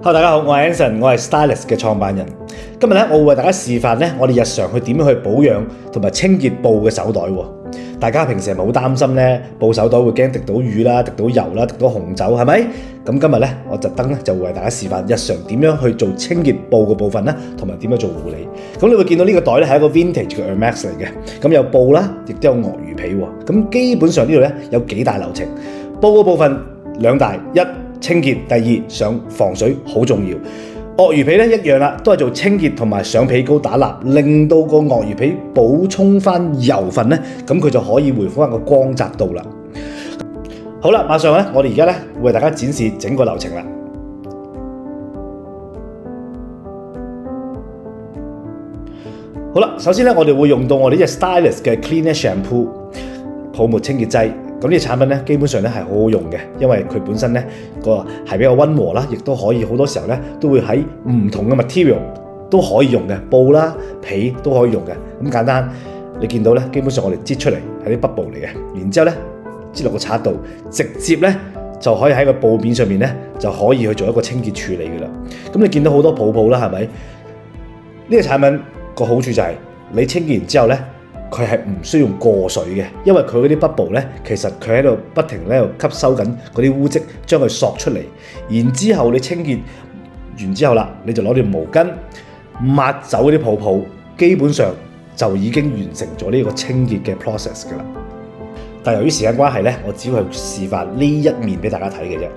Hello，大家好，我係 Anson， 我係 Stylist 嘅創辦人。今日咧，我會為大家示範咧，我哋日常去點樣去保養同埋清潔布嘅手袋喎。大家平時係咪好擔心咧？布手袋會驚滴到乳啦、滴到油啦、滴到紅酒，係咪？咁今日咧，我特登咧就會為大家示範日常點樣去做清潔布嘅部分啦，同埋點樣做護理。咁你會見到呢個袋咧係一個 vintage 嘅 Hermes 嚟嘅，咁有布啦，亦都有鱷魚皮喎。咁基本上呢度咧有幾大流程，布嘅部分兩大，一清潔，第二上防水好重要。鱷魚皮咧一樣啦，都係做清潔同埋上皮膏打蠟，令到個鱷魚皮補充翻油分咧，咁佢就可以回復翻個光澤度啦。好啦，馬上咧，我哋而家咧會為大家展示整個流程啦。好啦，首先咧，我哋會用到我哋呢隻 Stylist 嘅 Cleaner Shampoo 泡沫清潔劑。咁呢個產品咧，基本上咧係好好用嘅，因為佢本身咧個係比較溫和啦，亦都可以好多時候咧都會喺唔同嘅 material 都可以用嘅，布啦、皮都可以用嘅。咁簡單，你見到咧，基本上我哋擠出嚟係啲 bubble 嚟嘅，然之後咧擠落個刷度，直接咧就可以喺個布面上面咧就可以去做一個清潔處理嘅啦。咁你見到好多泡泡啦，係咪？呢個產品個好處就係你清潔完之後咧，佢係唔需要用過水嘅，因為佢嗰啲 bubble 咧，其實佢喺度不停喺度吸收緊嗰啲污漬，將佢索出嚟。然之後你清潔完之後啦，你就攞條毛巾抹走嗰啲泡泡，基本上就已經完成咗呢個清潔嘅 process 㗎啦。但由於時間關係咧，我只會示範呢一面俾大家睇嘅啫。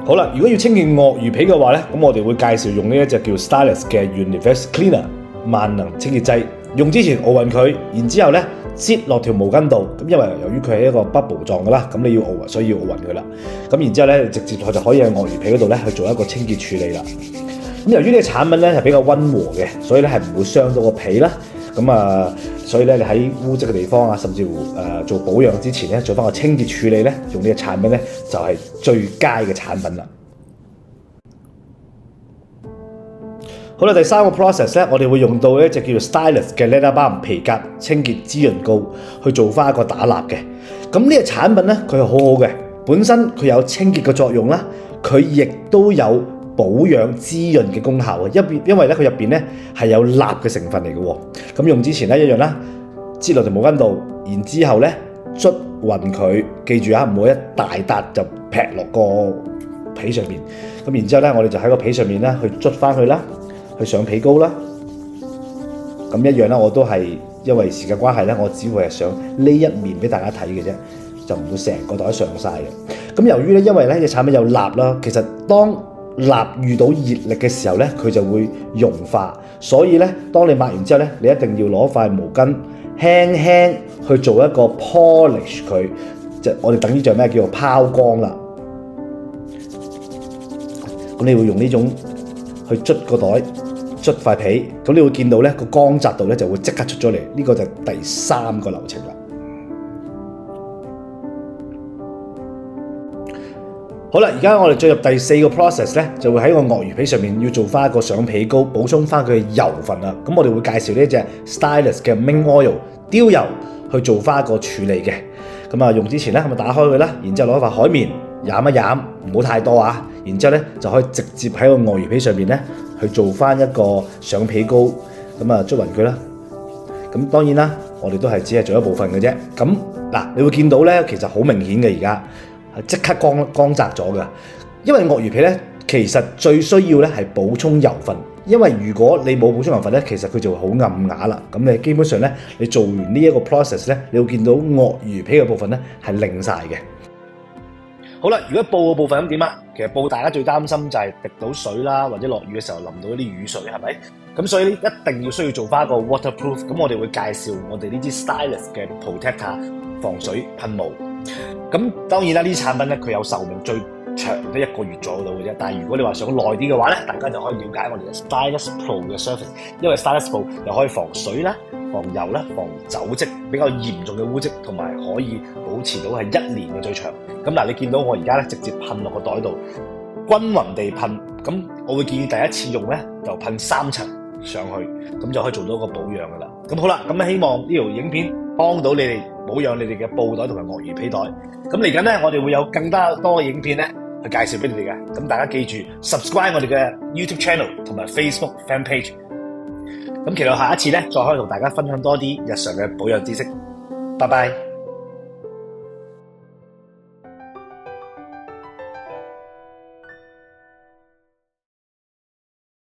好啦，如果要清潔鱷魚皮嘅話咧，咁我哋會介紹用呢一隻叫 Stylist 嘅 Universe Cleaner 萬能清潔劑。用之前奧運佢，然之後咧擠落條毛巾度。咁因為由於佢係一個 bubble 狀嘅啦，咁你要奧運，所以要奧運佢啦。咁然之後咧，直接就可以喺鱷魚皮嗰度咧去做一個清潔處理啦。咁由於呢個產品咧係比較溫和嘅，所以咧係唔會傷到個皮啦。所以咧你喺污漬嘅地方啊，甚至乎做保養之前咧，做翻個清潔處理咧，用呢個產品咧就係最佳嘅產品啦。好啦，第三個 process 咧，我哋會用到一隻叫做 Stylist 嘅 Leather Balm 皮革清潔滋潤膏去做翻一個打蠟嘅。咁呢個產品咧，佢係好好嘅，本身佢有清潔嘅作用啦，佢亦都有保養滋潤嘅功效啊！因為咧佢入邊咧係有蠟嘅成分嚟嘅喎。咁用之前咧一樣啦，擠落條毛巾度，然之後咧捽勻佢，記住啊，唔好一大笪就劈落個皮上面。咁然之後咧，我哋就喺個皮上面咧去捽翻佢啦，去上皮膏啦。咁一樣啦，我都係因為時間關係咧，我只會係上呢一面俾大家睇嘅啫，就唔會成個袋上晒嘅。咁由於咧，因為咧隻產品有蠟啦，其實當蠟遇到熱力嘅時候咧，佢就會融化，所以咧，當你抹完之後咧，你一定要攞塊毛巾輕輕去做一個 polish 佢，即係我哋等於就咩叫做拋光啦。咁你會用呢種去捽個袋、捽塊皮，咁你會見到咧個光澤度咧就會即刻出咗嚟，呢個就係第三個流程啦。好啦，而家我哋進入第四個 process 咧，就會喺個鱷魚皮上面要做翻一個上皮膏，補充翻佢嘅油分啦。咁我哋會介紹呢隻 Stylist 嘅 Mink Oil 雕油去做翻一個處理嘅。咁啊，用之前咧，咁啊打開佢啦，然之後攞塊海綿飲一飲，唔好太多啊。然之後咧就可以直接喺個鱷魚皮上面咧去做翻一個上皮膏，咁啊捽勻佢啦。咁當然啦，我哋都係只係做一部分嘅啫。咁嗱，你會見到咧，其實好明顯嘅而家。即刻光澤咗㗎，因為鱷魚皮咧，其實最需要咧係補充油分，因為如果你冇補充油分咧，其實佢就會好暗啞啦。咁你基本上咧，你做完呢一個 process 咧，你會見到鱷魚皮嘅部分咧係靚晒嘅。好啦，如果布嘅部分咁點啊？其實布大家最擔心就係滴到水啦，或者落雨嘅時候淋到啲雨水，係咪？咁所以咧一定要需要做翻一個 waterproof。咁我哋會介紹我哋呢支 Stylist 嘅 Protector 防水噴霧。咁當然啦，呢啲產品咧佢有壽命最長得1個月左右到嘅啫。但係如果你話想耐啲嘅話咧，大家就可以了解我哋嘅 Stylist Pro 嘅 service， 因為 Stylist Pro 又可以防水啦、防油啦、防酒漬比較嚴重嘅污漬，同埋可以保持到係1年嘅最長。咁嗱，你見到我而家咧直接噴落個袋度，均勻地噴。咁我會建議第一次用咧就噴3層上去，咁就可以做到一個保養噶啦。咁好啦，咁希望呢條影片幫到你哋保養你哋嘅布袋同埋鱷魚皮袋。咁嚟緊咧，我哋會有更加多嘅影片咧去介紹俾你哋嘅。咁大家記住 subscribe 我哋嘅 YouTube channel 同埋 Facebook fan page。咁期待下一次咧，再可以同大家分享多啲日常嘅保養知識。拜拜。